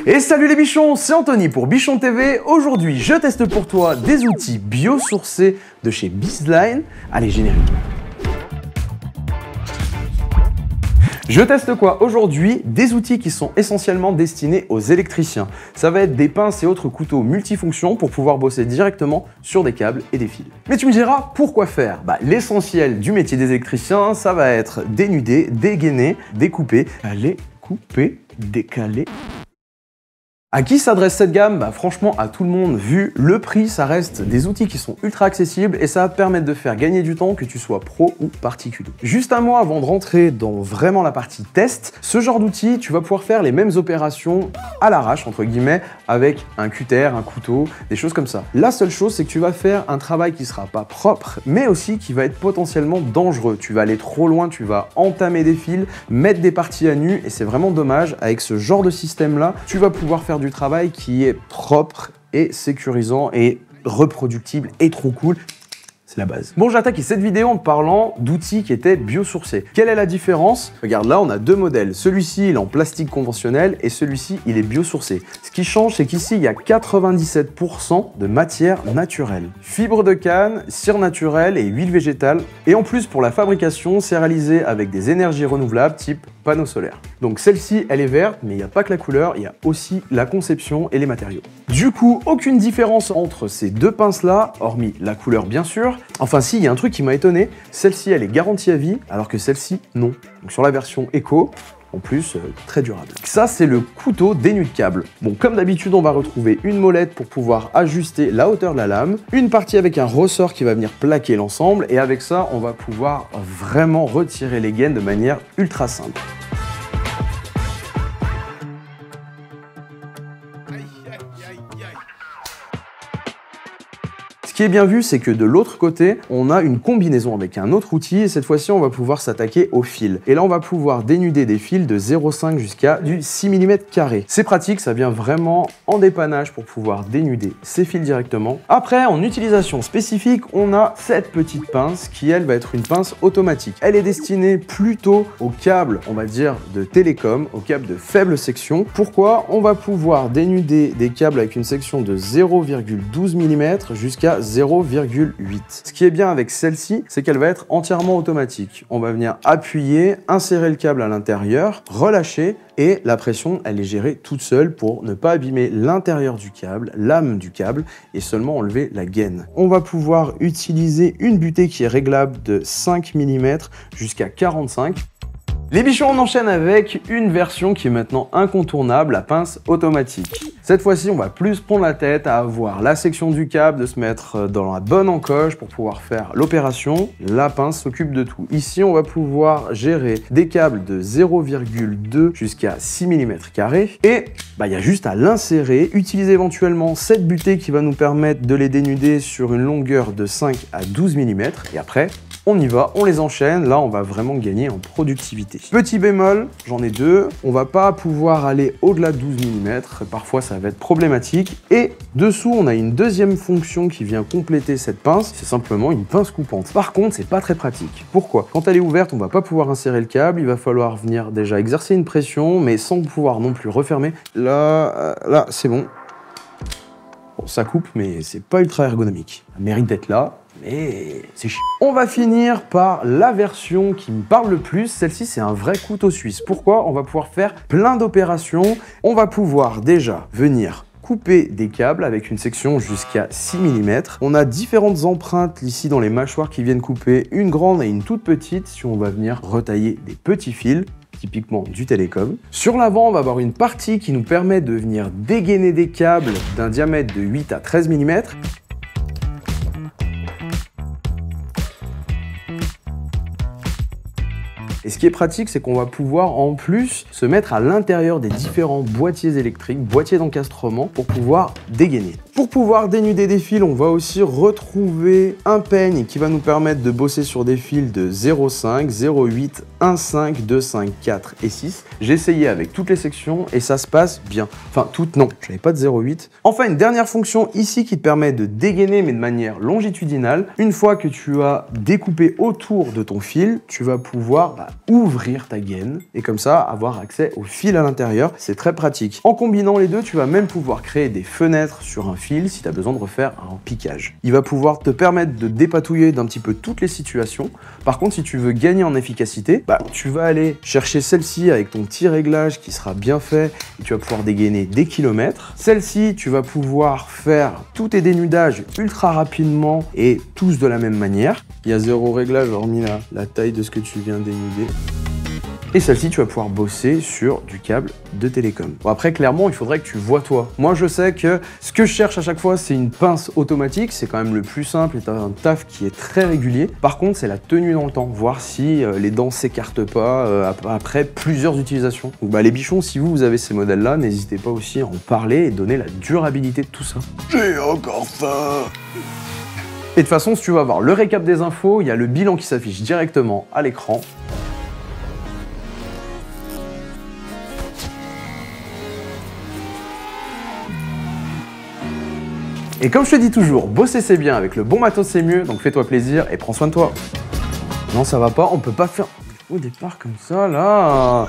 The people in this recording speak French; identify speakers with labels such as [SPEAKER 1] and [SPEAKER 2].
[SPEAKER 1] Et salut les bichons, c'est Anthony pour Bichon TV. Aujourd'hui, je teste pour toi des outils biosourcés de chez Bizline. Allez, générique. Je teste quoi aujourd'hui? Des outils qui sont essentiellement destinés aux électriciens. Ça va être des pinces et autres couteaux multifonctions pour pouvoir bosser directement sur des câbles et des fils. Mais tu me diras, pourquoi faire? L'essentiel du métier des électriciens, ça va être dénuder, dégainer, découper, caler, couper, décaler. À qui s'adresse cette gamme? Franchement, à tout le monde. Vu le prix, ça reste des outils qui sont ultra accessibles et ça va te permettre de faire gagner du temps, que tu sois pro ou particulier. Juste un mot avant de rentrer dans vraiment la partie test, ce genre d'outil, tu vas pouvoir faire les mêmes opérations à l'arrache, entre guillemets, avec un cutter, un couteau, des choses comme ça. La seule chose, c'est que tu vas faire un travail qui sera pas propre, mais aussi qui va être potentiellement dangereux. Tu vas aller trop loin, tu vas entamer des fils, mettre des parties à nu et c'est vraiment dommage. Avec ce genre de système-là, tu vas pouvoir faire du travail qui est propre et sécurisant et reproductible et trop cool. C'est la base. Bon, j'attaque cette vidéo en te parlant d'outils qui étaient biosourcés. Quelle est la différence? Regarde, là, on a deux modèles. Celui-ci, il est en plastique conventionnel et celui-ci, il est biosourcé. Ce qui change, c'est qu'ici, il y a 97% de matière naturelle. Fibres de canne, cire naturelle et huile végétale. Et en plus, pour la fabrication, c'est réalisé avec des énergies renouvelables type panneaux solaires. Donc celle-ci, elle est verte, mais il n'y a pas que la couleur, il y a aussi la conception et les matériaux. Du coup, aucune différence entre ces deux pinces-là, hormis la couleur bien sûr. Enfin si, il y a un truc qui m'a étonné, celle-ci elle est garantie à vie, alors que celle-ci non. Donc sur la version Eco, en plus, très durable. Ça, c'est le couteau dénude-câble. Bon, comme d'habitude, on va retrouver une molette pour pouvoir ajuster la hauteur de la lame, une partie avec un ressort qui va venir plaquer l'ensemble, et avec ça, on va pouvoir vraiment retirer les gaines de manière ultra simple. Ce qui est bien vu, c'est que de l'autre côté, on a une combinaison avec un autre outil et cette fois-ci, on va pouvoir s'attaquer aux fils. Et là, on va pouvoir dénuder des fils de 0,5 jusqu'à du 6 mm carré. C'est pratique, ça vient vraiment en dépannage pour pouvoir dénuder ces fils directement. Après, en utilisation spécifique, on a cette petite pince qui, elle, va être une pince automatique. Elle est destinée plutôt aux câbles, on va dire, de télécom, aux câbles de faible section. Pourquoi? On va pouvoir dénuder des câbles avec une section de 0,12 mm jusqu'à 0,8. Ce qui est bien avec celle-ci, c'est qu'elle va être entièrement automatique. On va venir appuyer, insérer le câble à l'intérieur, relâcher et la pression, elle est gérée toute seule pour ne pas abîmer l'intérieur du câble, l'âme du câble et seulement enlever la gaine. On va pouvoir utiliser une butée qui est réglable de 5 mm jusqu'à 45. Les bichons, on enchaîne avec une version qui est maintenant incontournable, la pince automatique. Cette fois-ci, on va plus prendre la tête à avoir la section du câble, de se mettre dans la bonne encoche pour pouvoir faire l'opération. La pince s'occupe de tout. Ici, on va pouvoir gérer des câbles de 0,2 jusqu'à 6 mm carré. Et il y a juste à l'insérer, utiliser éventuellement cette butée qui va nous permettre de les dénuder sur une longueur de 5 à 12 mm. Et après, on y va, on les enchaîne, là on va vraiment gagner en productivité. Petit bémol, j'en ai deux, on va pas pouvoir aller au-delà de 12 mm, parfois ça va être problématique. Et dessous on a une deuxième fonction qui vient compléter cette pince, c'est simplement une pince coupante. Par contre c'est pas très pratique. Pourquoi? Quand elle est ouverte, on va pas pouvoir insérer le câble, il va falloir venir déjà exercer une pression, mais sans pouvoir non plus refermer. Là, c'est bon. Bon, ça coupe, mais c'est pas ultra ergonomique. Ça mérite d'être là. Mais c'est chiant. On va finir par la version qui me parle le plus. Celle-ci, c'est un vrai couteau suisse. Pourquoi? On va pouvoir faire plein d'opérations. On va pouvoir déjà venir couper des câbles avec une section jusqu'à 6 mm. On a différentes empreintes ici dans les mâchoires qui viennent couper une grande et une toute petite si on va venir retailler des petits fils, typiquement du télécom. Sur l'avant, on va avoir une partie qui nous permet de venir dégainer des câbles d'un diamètre de 8 à 13 mm. Et ce qui est pratique, c'est qu'on va pouvoir en plus se mettre à l'intérieur des différents boîtiers électriques, boîtiers d'encastrement, pour pouvoir dégainer. Pour pouvoir dénuder des fils, on va aussi retrouver un peigne qui va nous permettre de bosser sur des fils de 0,5, 0,8, 1,5, 2,5, 4 et 6. J'ai essayé avec toutes les sections et ça se passe bien. Enfin, toutes non, j'avais pas de 0,8. Enfin, une dernière fonction ici qui te permet de dégainer mais de manière longitudinale. Une fois que tu as découpé autour de ton fil, tu vas pouvoir ouvrir ta gaine et comme ça avoir accès au fil à l'intérieur. C'est très pratique. En combinant les deux, tu vas même pouvoir créer des fenêtres sur un fil si tu as besoin de refaire un piquage. Il va pouvoir te permettre de dépatouiller d'un petit peu toutes les situations. Par contre, si tu veux gagner en efficacité, tu vas aller chercher celle-ci avec ton petit réglage qui sera bien fait et tu vas pouvoir dégainer des kilomètres. Celle-ci, tu vas pouvoir faire tous tes dénudages ultra rapidement et tous de la même manière. Il y a zéro réglage hormis la taille de ce que tu viens dénuder. Et celle-ci, tu vas pouvoir bosser sur du câble de télécom. Bon, après, clairement, il faudrait que tu vois toi. Moi, je sais que ce que je cherche à chaque fois, c'est une pince automatique. C'est quand même le plus simple et tu as un taf qui est très régulier. Par contre, c'est la tenue dans le temps. Voir si les dents s'écartent pas après plusieurs utilisations. Donc, les bichons, si vous avez ces modèles-là, n'hésitez pas aussi à en parler et donner la durabilité de tout ça. J'ai encore faim. Et de toute façon, si tu veux avoir le récap des infos, il y a le bilan qui s'affiche directement à l'écran. Et comme je te dis toujours, bosser c'est bien, avec le bon matos c'est mieux, donc fais-toi plaisir et prends soin de toi. Non, ça va pas, on peut pas faire au départ comme ça, là.